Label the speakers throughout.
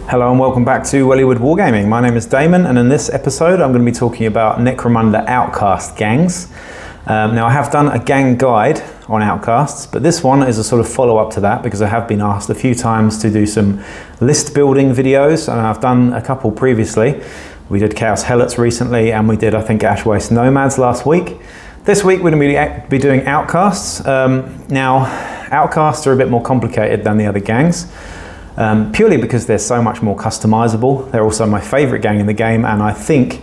Speaker 1: Hello and welcome back to Wellywood Wargaming. My name is Damon, and in this episode I'm going to be talking about Necromunda Outcast gangs. Now I have done a gang guide on Outcasts, but this one is a sort of follow-up to that because I have been asked a few times to do some list building videos, and I've done a couple previously. We did Chaos Helots recently, and we did, I think, Ash Waste Nomads last week. This week we're going to be doing Outcasts. Now, Outcasts are a bit more complicated than the other gangs. Purely because they're so much more customizable. They're also my favorite gang in the game, and I think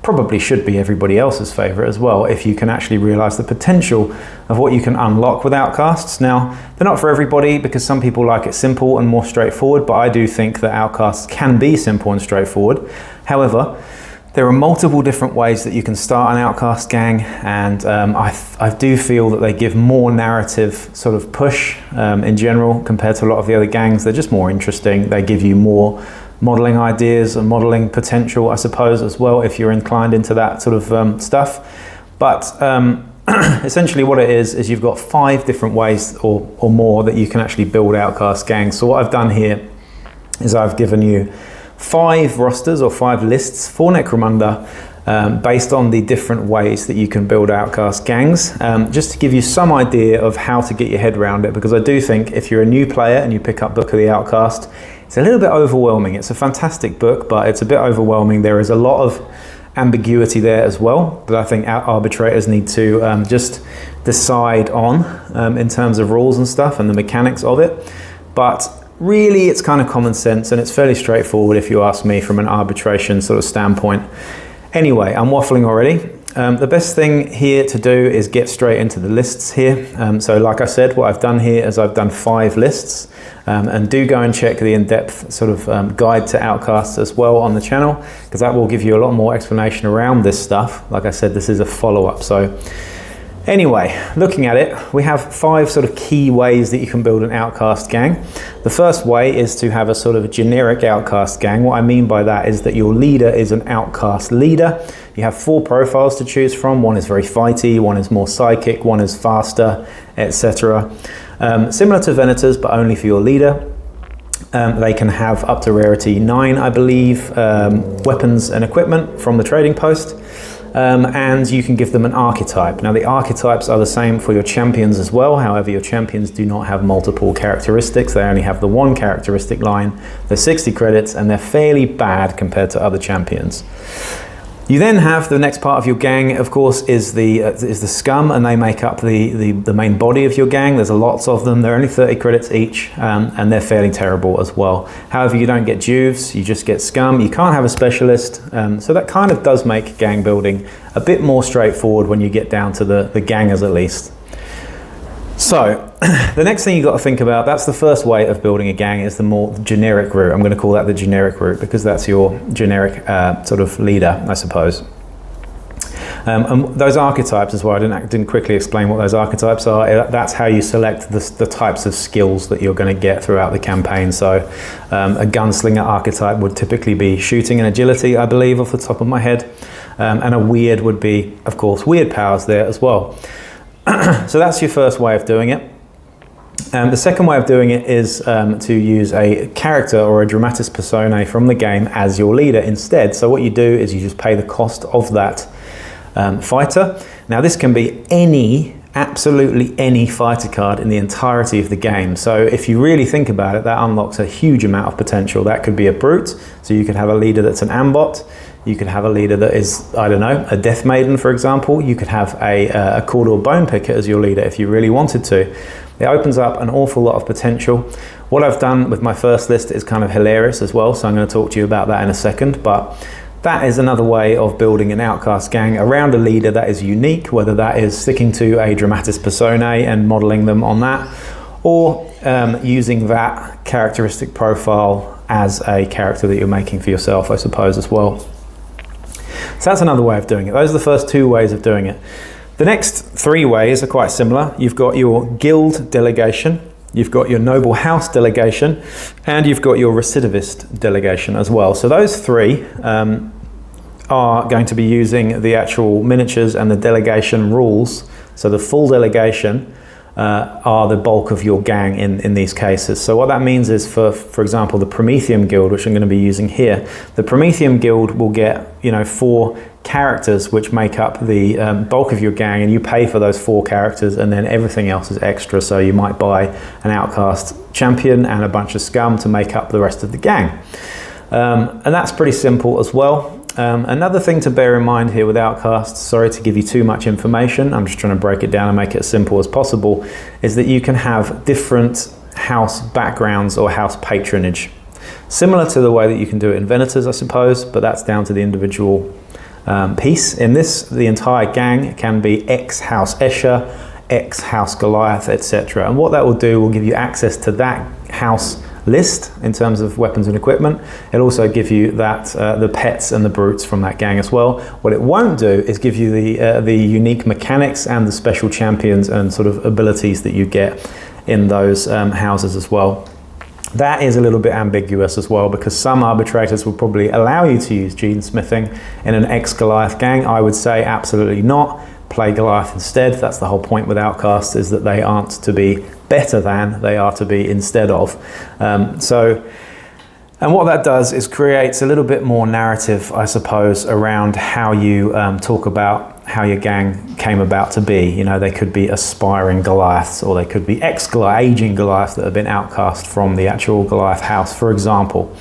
Speaker 1: probably should be everybody else's favorite as well if you can actually realize the potential of what you can unlock with Outcasts. Now, they're not for everybody because some people like it simple and more straightforward, but I do think that Outcasts can be simple and straightforward. However, there are multiple different ways that you can start an Outcast gang, and I do feel that they give more narrative sort of push in general compared to a lot of the other gangs. They're just more interesting. They give you more modeling ideas and modeling potential, I suppose, as well, if you're inclined into that sort of stuff. But essentially what it is you've got 5 different ways or more that you can actually build Outcast gangs. So what I've done here is I've given you 5 rosters or 5 lists for Necromunda based on the different ways that you can build Outcast gangs, just to give you some idea of how to get your head around it, because I do think if you're a new player and you pick up Book of the Outcast, it's a little bit overwhelming. It's a fantastic book, but it's a bit overwhelming. There is a lot of ambiguity there as well that I think arbitrators need to just decide on in terms of rules and stuff and the mechanics of it. But really, it's kind of common sense, and it's fairly straightforward if you ask me from an arbitration sort of standpoint. Anyway, I'm waffling already. The best thing here to do is get straight into the lists here. So like I said, what I've done here is I've done 5 lists, and do go and check the in-depth sort of guide to Outcasts as well on the channel, because that will give you a lot more explanation around this stuff. Like I said, this is a follow-up. So anyway, looking at it, we have 5 sort of key ways that you can build an Outcast gang. The first way is to have a sort of generic Outcast gang. What I mean by that is that your leader is an Outcast leader. You have 4 profiles to choose from. One is very fighty, one is more psychic, one is faster, etc. Similar to Venators, but only for your leader. They can have up to rarity 9, I believe, weapons and equipment from the trading post. And you can give them an archetype. Now, the archetypes are the same for your champions as well. However, your champions do not have multiple characteristics. They only have the 1 characteristic line. They're 60 credits, and they're fairly bad compared to other champions. You then have the next part of your gang, of course, is the scum, and they make up the main body of your gang. There's lots of them. They're only 30 credits each, and they're fairly terrible as well. However, you don't get juves, you just get scum. You can't have a specialist, so that kind of does make gang building a bit more straightforward when you get down to the gangers at least. So, the next thing you've got to think about, that's the first way of building a gang, is the more generic route. I'm going to call that the generic route because that's your generic sort of leader, I suppose. And those archetypes as well, I didn't quickly explain what those archetypes are. That's how you select the types of skills that you're going to get throughout the campaign. So a gunslinger archetype would typically be shooting and agility, I believe, off the top of my head. And a weird would be, of course, weird powers there as well. So that's your first way of doing it. The second way of doing it is to use a character or a dramatis personae from the game as your leader instead. So what you do is you just pay the cost of that fighter. Now this can be absolutely any fighter card in the entirety of the game. So if you really think about it, that unlocks a huge amount of potential. That could be a brute, so you could have a leader that's an ambot. You could have a leader that is, I don't know, a death maiden, for example. You could have a Cawdor bone picker as your leader if you really wanted to. It opens up an awful lot of potential. What I've done with my first list is kind of hilarious as well, so I'm going to talk to you about that in a second. But that is another way of building an Outcast gang around a leader that is unique, whether that is sticking to a dramatis personae and modeling them on that, or using that characteristic profile as a character that you're making for yourself, I suppose, as well. So that's another way of doing it. Those are the first 2 ways of doing it. The next 3 ways are quite similar. You've got your guild delegation, you've got your noble house delegation, and you've got your recidivist delegation as well. So those 3 are going to be using the actual miniatures and the delegation rules. So the full delegation are the bulk of your gang in these cases. So what that means is for example, the Prometheum Guild, which I'm going to be using here, the Prometheum Guild will get, 4 characters which make up the bulk of your gang, and you pay for those 4 characters, and then everything else is extra. So you might buy an Outcast champion and a bunch of scum to make up the rest of the gang. And that's pretty simple as well. Another thing to bear in mind here with Outcasts, sorry to give you too much information, I'm just trying to break it down and make it as simple as possible, is that you can have different house backgrounds or house patronage. Similar to the way that you can do it in Venators, I suppose, but that's down to the individual piece. In this, the entire gang can be ex-House Escher, ex-House Goliath, etc. And what that will do will give you access to that house list in terms of weapons and equipment. It'll also give you that the pets and the brutes from that gang as well. What it won't do is give you the unique mechanics and the special champions and sort of abilities that you get in those houses as well. That is a little bit ambiguous as well, because some arbitrators will probably allow you to use gene smithing in an ex-Goliath gang. I would say absolutely not. Play Goliath instead. That's the whole point with Outcasts, is that they aren't to be better than, they are to be instead of. And what that does is creates a little bit more narrative, I suppose, around how you talk about how your gang came about to be. They could be aspiring Goliaths, or they could be ex-Goliath, aging Goliaths that have been outcast from the actual Goliath house, for example.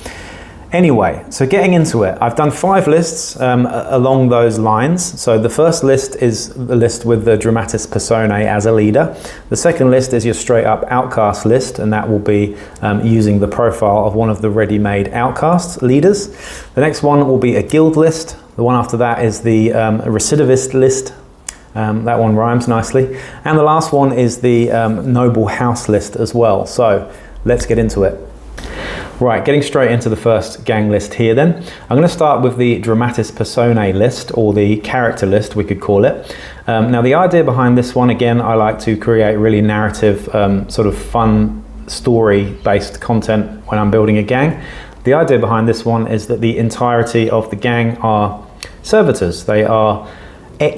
Speaker 1: Anyway, so getting into it, I've done 5 lists along those lines. So the first list is the list with the Dramatis Personae as a leader. The second list is your straight up Outcast list, and that will be using the profile of one of the ready-made Outcast leaders. The next one will be a guild list. The one after that is the recidivist list. That one rhymes nicely. And the last one is the noble house list as well. So let's get into it. Right, getting straight into the first gang list here then. I'm going to start with the Dramatis Personae list, or the character list we could call it. Now the idea behind this one, again, I like to create really narrative, sort of fun story-based content when I'm building a gang. The idea behind this one is that the entirety of the gang are servitors. They are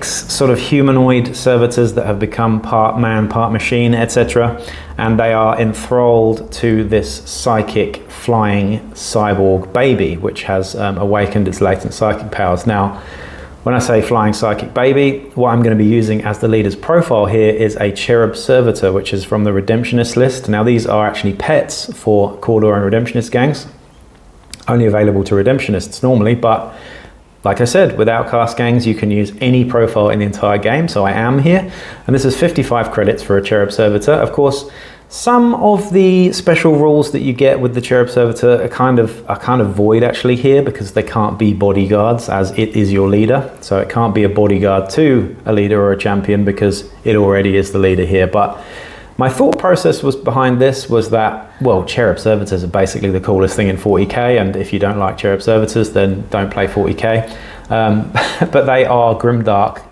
Speaker 1: sort of humanoid servitors that have become part man, part machine, etc. And they are enthralled to this psychic flying cyborg baby, which has awakened its latent psychic powers. Now, when I say flying psychic baby, what I'm going to be using as the leader's profile here is a cherub servitor, which is from the Redemptionist list. Now, these are actually pets for Cawdor and Redemptionist gangs, only available to Redemptionists normally, but like I said, with Outcast gangs, you can use any profile in the entire game, so I am here. And this is 55 credits for a Cherub Servitor. Of course, some of the special rules that you get with the Cherub Servitor are kind of void actually here, because they can't be bodyguards, as it is your leader. So it can't be a bodyguard to a leader or a champion, because it already is the leader here. But my thought process behind this was that, well, Cherub Servitors are basically the coolest thing in 40k, and if you don't like Cherub Servitors, then don't play 40k. But they are grimdark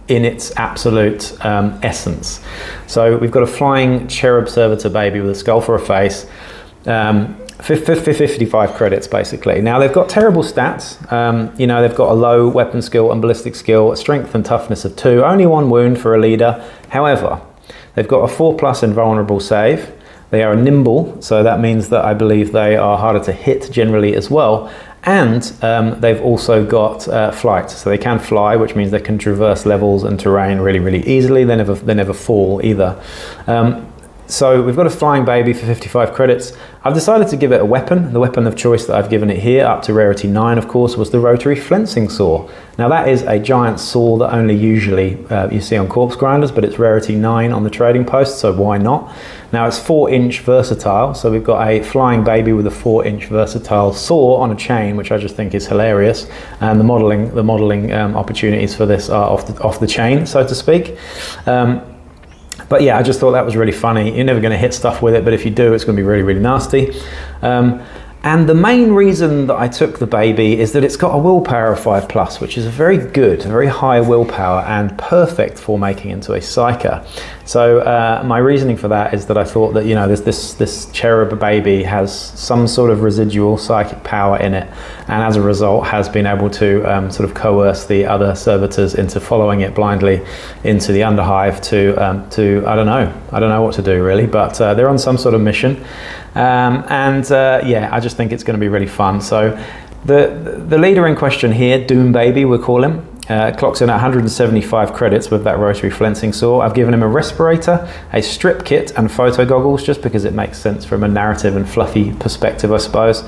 Speaker 1: in its absolute essence. So we've got a flying Cherub Servitor baby with a skull for a face, 55 credits basically. Now they've got terrible stats. They've got a low weapon skill and ballistic skill, a strength and toughness of 2, only 1 wound for a leader. However, they've got a 4+ invulnerable save. They are nimble, so that means that I believe they are harder to hit generally as well. And they've also got flight, so they can fly, which means they can traverse levels and terrain really, really easily. They never fall either. So we've got a flying baby for 55 credits. I've decided to give it a weapon. The weapon of choice that I've given it here, up to rarity 9 of course, was the rotary flensing saw. Now that is a giant saw that only usually you see on corpse grinders, but it's rarity 9 on the trading post, so why not? Now it's 4-inch versatile, so we've got a flying baby with a 4-inch versatile saw on a chain, which I just think is hilarious. And the modeling opportunities for this are off the chain, so to speak. But yeah, I just thought that was really funny. You're never going to hit stuff with it, but if you do, it's going to be really, really nasty. And the main reason that I took the baby is that it's got a willpower of 5+, which is a very good, very high willpower and perfect for making into a psyker. So my reasoning for that is that I thought that, you know, this cherub baby has some sort of residual psychic power in it, and as a result has been able to sort of coerce the other servitors into following it blindly into the underhive to I don't know what to do really, but they're on some sort of mission. Yeah, I just think it's going to be really fun. So the leader in question here, Doom Baby we'll call him, clocks in at 175 credits with that rotary flensing saw. I've given him a respirator, a strip kit and photo goggles just because it makes sense from a narrative and fluffy perspective, I suppose.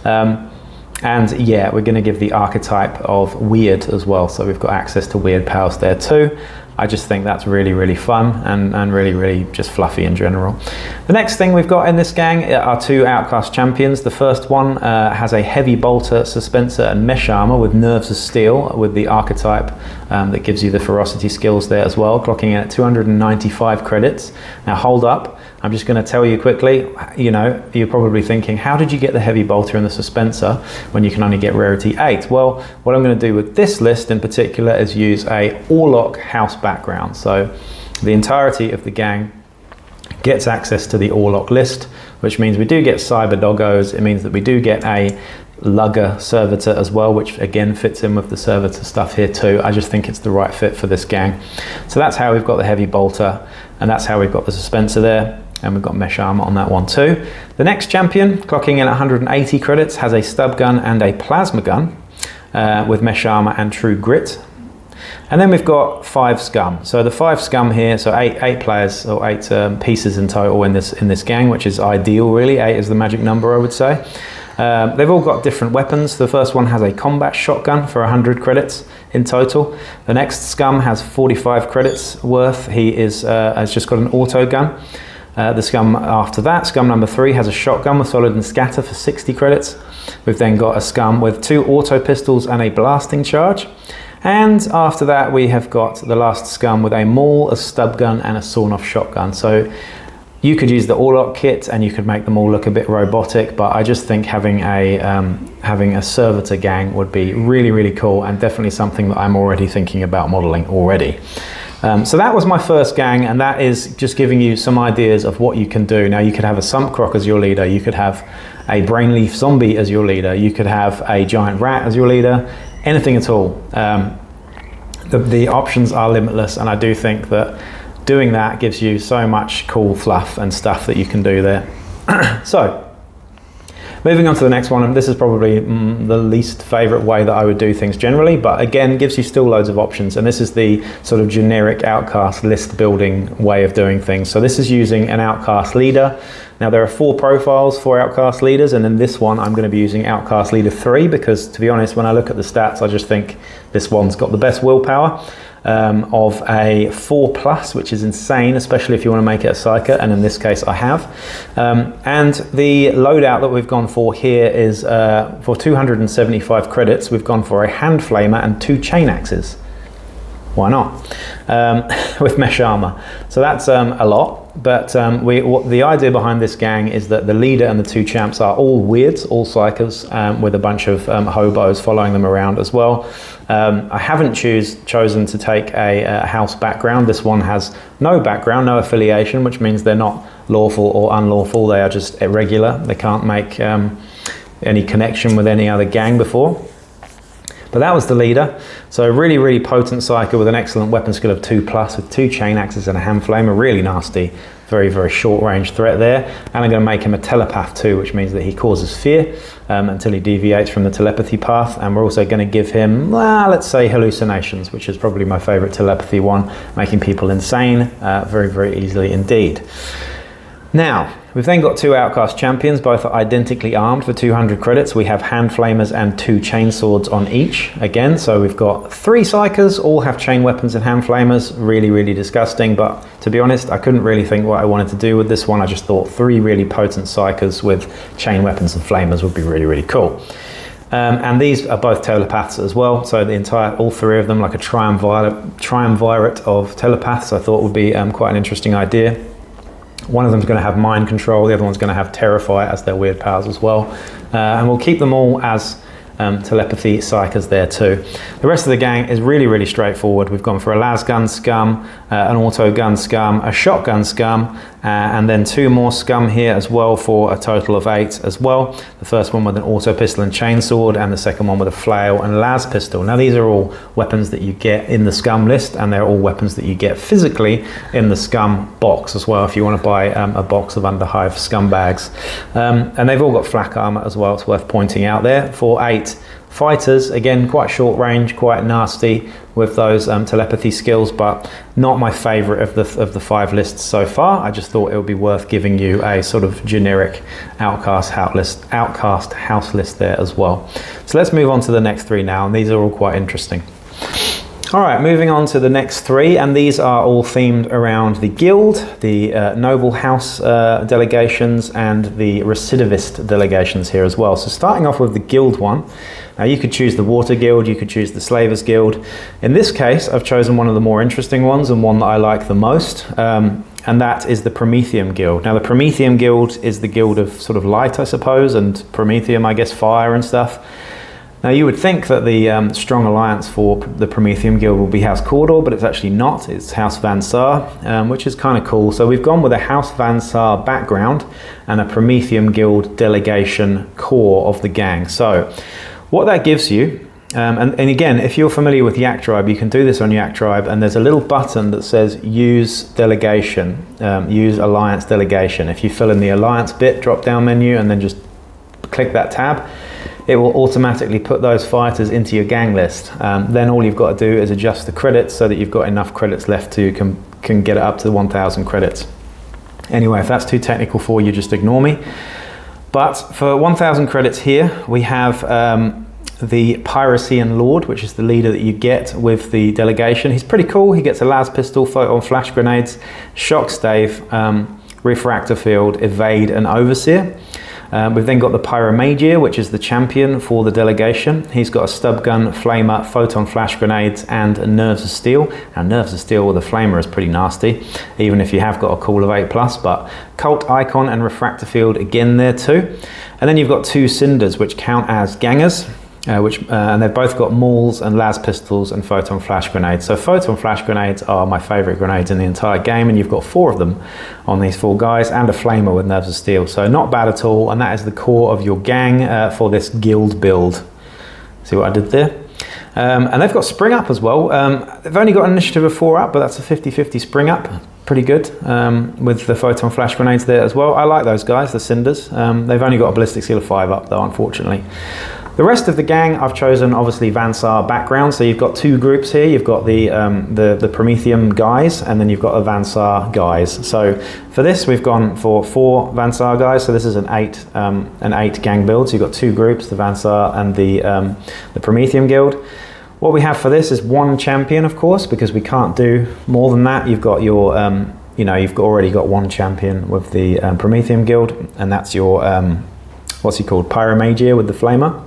Speaker 1: And yeah, we're going to give the archetype of weird as well, so we've got access to weird powers there too. I just think that's really, really fun and really, really just fluffy in general. The next thing we've got in this gang are 2 Outcast champions. The first one has a heavy bolter, suspenser and mesh armor with nerves of steel with the archetype that gives you the ferocity skills there as well, clocking in at 295 credits. Now hold up, I'm just going to tell you quickly, you know, you're probably thinking, how did you get the heavy bolter and the suspenser when you can only get rarity 8? Well, what I'm going to do with this list in particular is use a Orlock house background. So the entirety of the gang gets access to the Orlock list, which means we do get cyber doggos. It means that we do get a lugger servitor as well, which again fits in with the servitor stuff here too. I just think it's the right fit for this gang. So that's how we've got the heavy bolter, and that's how we've got the suspenser there. And we've got mesh armor on that one too. The next champion, clocking in at 180 credits, has a stub gun and a plasma gun with mesh armor and true grit. And then we've got 5 scum. So the 5 scum here, so eight players or 8 pieces in total in this gang, which is ideal really. 8 is the magic number, I would say. They've all got different weapons. The first one has a combat shotgun for 100 credits in total. The next scum has 45 credits worth. He has just got an auto gun. The scum after that, scum number 3, has a shotgun with solid and scatter for 60 credits. We've then got a scum with 2 auto pistols and a blasting charge. And after that we have got the last scum with a maul, a stub gun and a sawn-off shotgun. So you could use the Orlock kit and you could make them all look a bit robotic, but I just think having a servitor gang would be really, really cool, and definitely something that I'm already thinking about modeling already. So that was my first gang, and that is just giving you some ideas of what you can do. Now you could have a Sump Croc as your leader, you could have a Brainleaf Zombie as your leader, you could have a Giant Rat as your leader, anything at all. The options are limitless, and I do think that doing that gives you so much cool fluff and stuff that you can do there. So, moving on to the next one, and this is probably the least favorite way that I would do things generally, but again, gives you still loads of options. And this is the sort of generic Outcast list building way of doing things. So this is using an Outcast leader. Now there are 4 profiles for Outcast leaders, and in this one I'm going to be using Outcast leader 3 because, to be honest, when I look at the stats, I just think this one's got the best willpower. Of a 4+, which is insane, especially if you want to make it a psyker, and in this case I have. And the loadout that we've gone for here is for 275 credits, we've gone for a hand flamer and 2 chain axes. Why not? With mesh armor. So that's a lot, but the idea behind this gang is that the leader and the 2 champs are all weirds, all psychers, with a bunch of hobos following them around as well. I haven't chosen to take a house background. This one has no background, no affiliation, which means they're not lawful or unlawful. They are just irregular. They can't make any connection with any other gang before. But that was the leader. So really, really potent psyker with an excellent weapon skill of 2+, with 2 chain axes and a hand flamer. Really nasty, very, very short range threat there. And I'm going to make him a telepath too, which means that he causes fear until he deviates from the telepathy path. And we're also going to give him, well, let's say hallucinations, which is probably my favorite telepathy one, making people insane very, very easily indeed. Now, we've then got 2 Outcast champions, both are identically armed for 200 credits. We have hand flamers and 2 chain swords on each, again. So we've got 3 psychers, all have chain weapons and hand flamers. Really, really disgusting, but to be honest, I couldn't really think what I wanted to do with this one. I just thought 3 really potent psychers with chain weapons and flamers would be really, really cool. And these are both telepaths as well, so all 3 of them, like a triumvirate of telepaths, I thought would be quite an interesting idea. One of them's going to have mind control, the other one's going to have terrify as their weird powers as well. And we'll keep them all as telepathy psychers there too. The rest of the gang is really, really straightforward. We've gone for a las gun scum, an auto gun scum, a shotgun scum, and then 2 more scum here as well for a total of 8 as well. The first one with an auto pistol and chainsword, and the second one with a flail and las pistol. Now these are all weapons that you get in the scum list, and they're all weapons that you get physically in the scum box as well if you want to buy a box of Underhive scumbags. And they've all got flak armor as well, it's worth pointing out there. For 8 fighters, again quite short range, quite nasty with those telepathy skills, but not my favorite of the 5 lists so far. I just thought it would be worth giving you a sort of generic Outcast house list there as well. So let's move on to the next 3 now, and these are all quite interesting. All right, moving on to the next 3, and these are all themed around the guild, the noble house delegations, and the recidivist delegations here as well. So starting off with the guild one, now you could choose the water guild, you could choose the slavers guild. In this case, I've chosen one of the more interesting ones and one that I like the most, and that is the Prometheum guild. Now the Prometheum guild is the guild of sort of light, I suppose, and Prometheum, I guess, fire and stuff. Now you would think that the strong alliance for the Prometheum guild will be House Cawdor, but it's actually not. It's House Van Saar, which is kind of cool. So we've gone with a House Van Saar background and a Prometheum guild delegation core of the gang. So what that gives you, and again, if you're familiar with Yak Tribe, you can do this on Yak Tribe, and there's a little button that says use delegation, use alliance delegation. If you fill in the alliance bit, drop down menu, and then just click that tab, it will automatically put those fighters into your gang list. Then all you've got to do is adjust the credits so that you've got enough credits left to can get it up to 1,000 credits. Anyway, if that's too technical for you, just ignore me. But for 1,000 credits here, we have the Pyrocian Lord, which is the leader that you get with the delegation. He's pretty cool. He gets a las pistol, photon flash grenades, shock stave, refractor field, evade, and overseer. We've then got the Pyromagier, which is the champion for the delegation. He's got a stub gun, flamer, photon flash grenades, and nerves of steel. Now, nerves of steel with a flamer is pretty nasty, even if you have got a cool of 8+, but cult icon and refractor field again there too. And then you've got 2 cinders, which count as gangers. And they've both got mauls and las pistols and photon flash grenades. So photon flash grenades are my favorite grenades in the entire game, and you've got 4 of them on these 4 guys, and a flamer with nerves of steel. So not bad at all, and that is the core of your gang for this guild build. See what I did there? And they've got spring up as well. They've only got an initiative of 4 up, but that's a 50-50 spring up. Pretty good with the photon flash grenades there as well. I like those guys, the cinders. They've only got a ballistic skill of 5 up though, unfortunately. The rest of the gang, I've chosen obviously Van Saar background. So you've got 2 groups here. You've got the Prometheum guys, and then you've got the Van Saar guys. So for this, we've gone for 4 Van Saar guys. So this is an 8 gang build. So you've got 2 groups, the Van Saar and the Prometheum guild. What we have for this is 1 champion, of course, because we can't do more than that. You've got your, you've already got 1 champion with the Prometheum guild, and that's your, what's he called, Pyromagier with the flamer.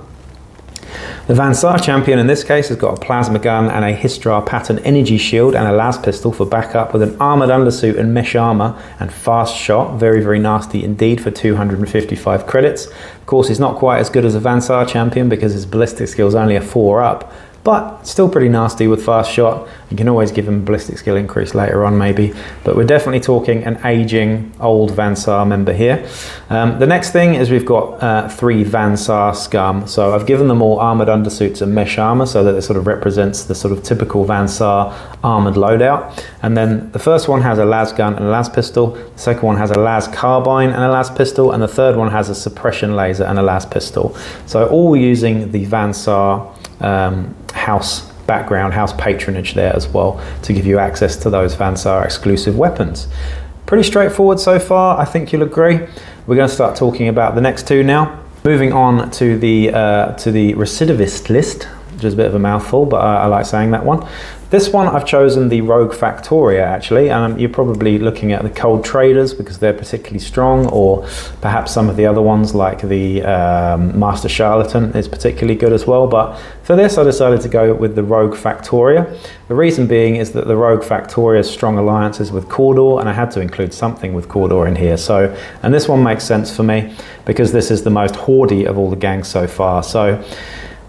Speaker 1: The Van Saar champion in this case has got a plasma gun and a Histrar pattern energy shield and a las pistol for backup, with an armoured undersuit and mesh armour and fast shot. Very, very nasty indeed for 255 credits. Of course, he's not quite as good as a Van Saar champion because his ballistic skill is only a 4 up, but still pretty nasty with fast shot. You can always give him a ballistic skill increase later on maybe, but we're definitely talking an aging old Van Saar member here. The next thing is we've got 3 Van Saar scum. So I've given them all armoured undersuits and mesh armour so that it sort of represents the sort of typical Van Saar armoured loadout. And then the first one has a las gun and a las pistol, the second one has a las carbine and a las pistol, and the third one has a suppression laser and a las pistol. So all using the Van Saar house background, house patronage there as well, to give you access to those Van Saar exclusive weapons. Pretty straightforward so far, I think you'll agree. We're going to start talking about the next 2 now. Moving on to the recidivist list, which is a bit of a mouthful, but I like saying that one. This one I've chosen the Rogue Factoria actually, and you're probably looking at the Cold Traders because they're particularly strong, or perhaps some of the other ones like the Master Charlatan is particularly good as well, but for this I decided to go with the Rogue Factoria. The reason being is that the Rogue Factoria's strong alliances with Cawdor, and I had to include something with Cawdor in here, and this one makes sense for me because this is the most hoardy of all the gangs so far. So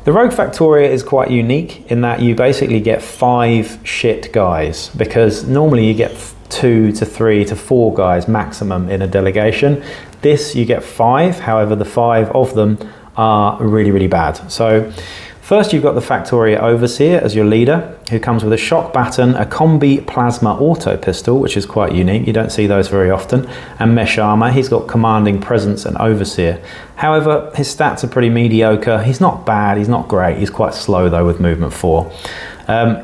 Speaker 1: the Rogue Factoria is quite unique in that you basically get 5 shit guys, because normally you get 2 to 3 to 4 guys maximum in a delegation. This you get 5, however the 5 of them are really, really bad. So first you've got the Factoria Overseer as your leader, who comes with a shock baton, a combi plasma auto pistol, which is quite unique, you don't see those very often, and mesh armor. He's got commanding presence and overseer. However, his stats are pretty mediocre. He's not bad, he's not great, he's quite slow though with movement 4.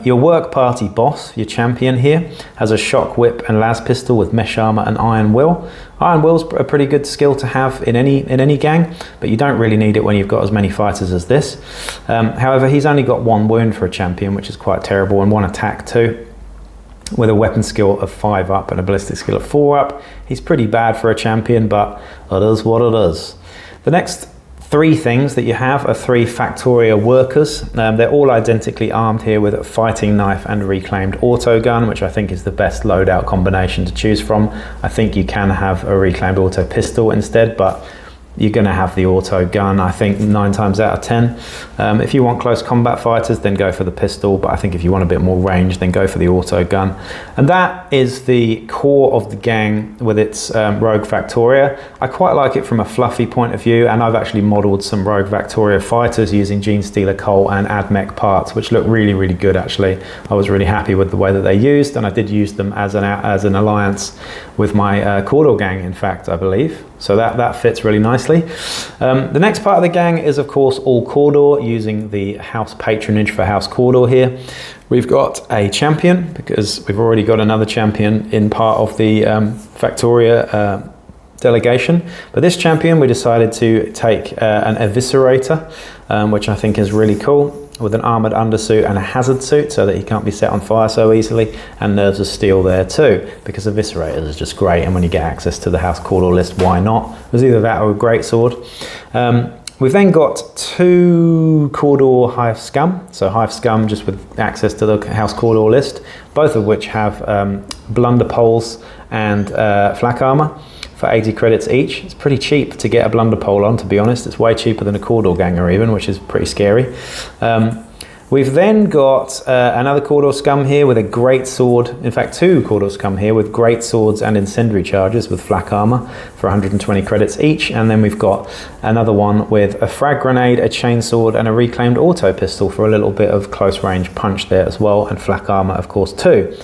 Speaker 1: Your work party boss, your champion here, has a shock whip and las pistol with mesh armor and iron will. Iron will's a pretty good skill to have in any gang, but you don't really need it when you've got as many fighters as this. However, he's only got 1 wound for a champion, which is quite terrible, and 1 attack too, with a weapon skill of 5 up and a ballistic skill of 4 up. He's pretty bad for a champion, but it is what it is. The next 3 things that you have are 3 Factoria workers. They're all identically armed here with a fighting knife and reclaimed auto gun, which I think is the best loadout combination to choose from. I think you can have a reclaimed auto pistol instead, but you're going to have the auto gun, I think 9 times out of 10. If you want close combat fighters, then go for the pistol, but I think if you want a bit more range, then go for the auto gun. And that is the core of the gang with its Rogue Factoria. I quite like it from a fluffy point of view, and I've actually modelled some Rogue Factoria fighters using Genestealer Coal and AdMech parts, which look really, really good actually. I was really happy with the way that they used, and I did use them as an alliance with my Cawdor gang, in fact, I believe. So that fits really nicely. The next part of the gang is of course all Cawdor, using the house patronage for House Cawdor here. We've got a champion, because we've already got another champion in part of the Factoria delegation. But this champion we decided to take an Eviscerator, which I think is really cool, with an armoured undersuit and a hazard suit so that he can't be set on fire so easily, and nerves of steel there too, because Eviscerators is just great, and when you get access to the House Cawdor list, why not? It was either that or a great sword. We've then got 2 Cawdor Hive Scum, so Hive Scum just with access to the House Cawdor list, both of which have blunder poles and flak armour for 80 credits each. It's pretty cheap to get a blunder pole on, to be honest. It's way cheaper than a Cawdor ganger even, which is pretty scary. We've then got another Cawdor Scum here with a great sword, in fact 2 Cawdor Scum here with great swords and incendiary charges with flak armor for 120 credits each, and then we've got another one with a frag grenade, a chainsword and a reclaimed auto pistol for a little bit of close range punch there as well, and flak armor of course too.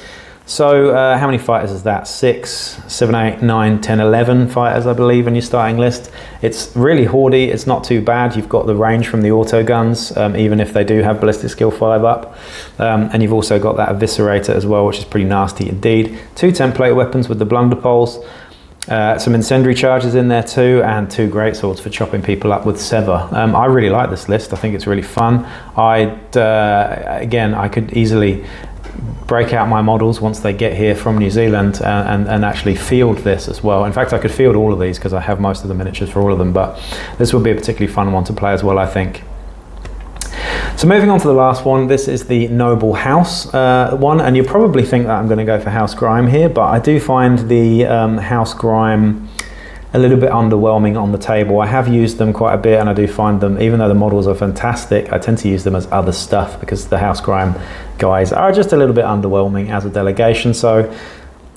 Speaker 1: So how many fighters is that? 6, 7, 8, 9, 10, 11 fighters, I believe, in your starting list. It's really hoardy, it's not too bad. You've got the range from the auto guns, even if they do have ballistic skill 5 up. And you've also got that Eviscerator as well, which is pretty nasty indeed. 2 template weapons with the blunder poles. Some incendiary charges in there too, and 2 great swords for chopping people up with sever. I really like this list, I think it's really fun. Again, I could easily break out my models once they get here from New Zealand and actually field this as well. In fact, I could field all of these because I have most of the miniatures for all of them, but this would be a particularly fun one to play as well, I think. So moving on to the last one, this is the Noble House one, and you'll probably think that I'm going to go for House Grime here, but I do find the House Grime a little bit underwhelming on the table. I have used them quite a bit, and I do find them, even though the models are fantastic, I tend to use them as other stuff because the House Grime guys are just a little bit underwhelming as a delegation. So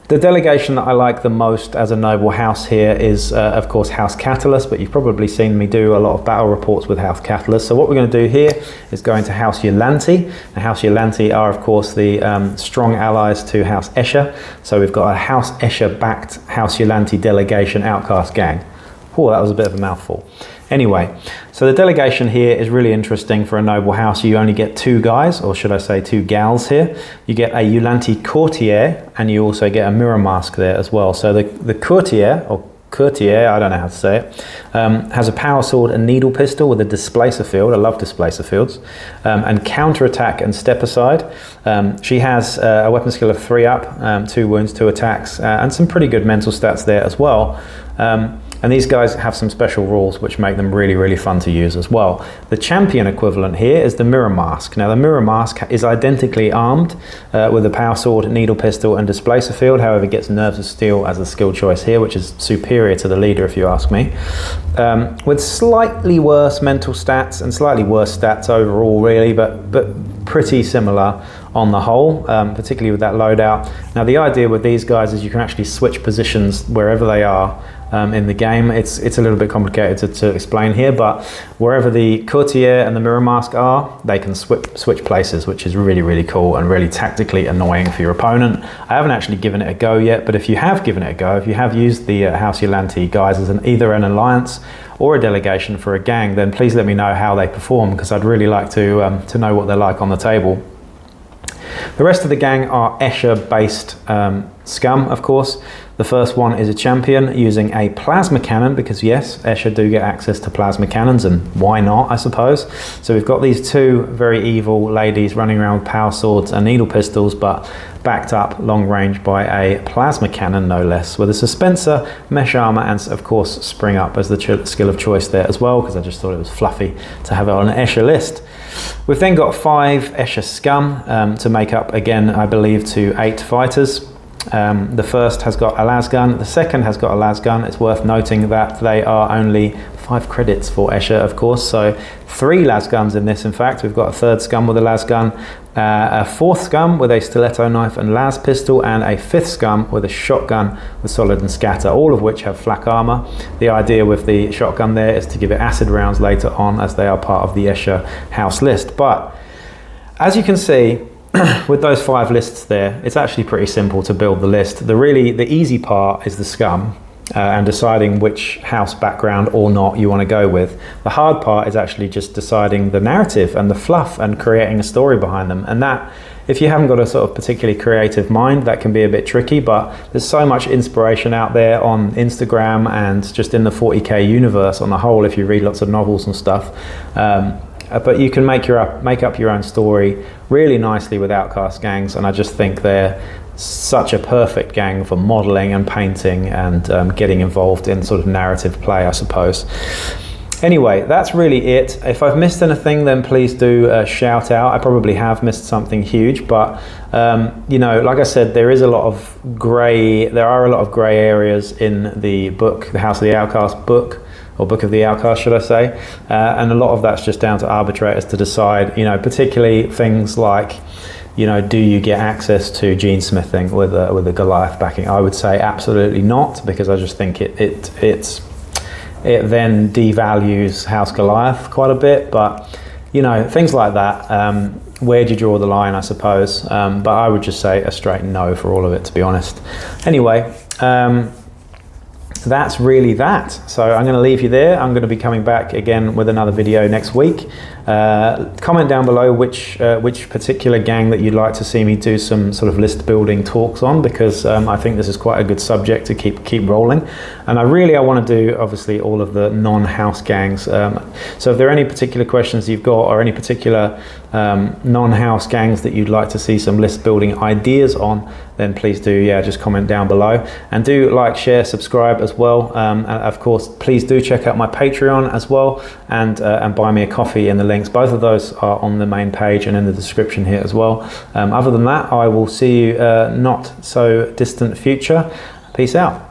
Speaker 1: the delegation that I like the most as a noble house here is of course House Catalyst, but you've probably seen me do a lot of battle reports with House Catalyst. So what we're going to do here is go into House Yolante. The House Yolante are of course the strong allies to House Escher. So we've got a House Escher backed House Yolante delegation outcast gang. Oh, that was a bit of a mouthful. Anyway, so the delegation here is really interesting for a noble house. You only get 2 guys, or should I say 2 gals here. You get a Yolante courtier, and you also get a mirror mask there as well. So the courtier, or courtier, I don't know how to say it, has a power sword and needle pistol with a displacer field. I love displacer fields. And counterattack and step aside. She has a weapon skill of 3 up, 2 wounds, 2 attacks, and some pretty good mental stats there as well. And these guys have some special rules which make them really, really fun to use as well. The champion equivalent here is the Mirror Mask. Now the Mirror Mask is identically armed with a power sword, needle pistol and displacer field, however gets Nerves of Steel as a skill choice here, which is superior to the leader if you ask me. With slightly worse mental stats and slightly worse stats overall really, but pretty similar on the whole, particularly with that loadout. Now the idea with these guys is you can actually switch positions wherever they are in the game. It's a little bit complicated to explain here, but wherever the courtier and the Mirror Mask are, they can switch places, which is really, really cool and really tactically annoying for your opponent. I haven't actually given it a go yet, but if you have given it a go, if you have used the House Yolante guys as either an alliance or a delegation for a gang, then please let me know how they perform, because I'd really like to know what they're like on the table. The rest of the gang are Escher-based scum, of course. The first one is a champion using a plasma cannon, because yes, Escher do get access to plasma cannons, and why not, I suppose. So we've got these 2 very evil ladies running around with power swords and needle pistols, but backed up long range by a plasma cannon, no less, with a suspenser, mesh armor, and of course spring up as the skill of choice there as well, because I just thought it was fluffy to have it on an Escher list. We've then got 5 Escher scum to make up, again, I believe, to 8 fighters. The first has got a lasgun, the second has got a lasgun. It's worth noting that they are only 5 credits for Escher, of course, so 3 lasguns in this. In fact, we've got a third scum with a lasgun, a fourth scum with a stiletto knife and las pistol, and a fifth scum with a shotgun with solid and scatter, all of which have flak armor. The idea with the shotgun there is to give it acid rounds later on, as they are part of the Escher house list. But as you can see, with those 5 lists there, it's actually pretty simple to build the list. The easy part is the scum and deciding which house background or not you want to go with. The hard part is actually just deciding the narrative and the fluff and creating a story behind them. And that, if you haven't got a sort of particularly creative mind, that can be a bit tricky, but there's so much inspiration out there on Instagram and just in the 40k universe on the whole, if you read lots of novels and stuff. But you can make up your own story really nicely with Outcast gangs, and I just think they're such a perfect gang for modeling and painting and getting involved in sort of narrative play, I suppose. Anyway, that's really it. If I've missed anything, then please do shout out. I probably have missed something huge, but you know, like I said, there are a lot of grey areas in the book, the House of the Outcast book, or Book of the Outcast, should I say, and a lot of that's just down to arbitrators to decide, you know, particularly things like, you know, do you get access to gene smithing with a Goliath backing? I would say absolutely not, because I just think it then devalues House Goliath quite a bit. But, you know, things like that, where do you draw the line, I suppose? But I would just say a straight no for all of it, to be honest. Anyway, that's really that. So I'm going to leave you there. I'm going to be coming back again with another video next week. Comment down below which particular gang that you'd like to see me do some sort of list building talks on, because I think this is quite a good subject to keep rolling. And I want to do obviously all of the non-house gangs. So if there are any particular questions you've got, or any particular non-house gangs that you'd like to see some list building ideas on, then please do, just comment down below, and do like, share, subscribe as well. And of course, please do check out my Patreon as well, and buy me a coffee in the links. Both of those are on the main page and in the description here as well. Other than that, I will see you not so distant future. Peace out.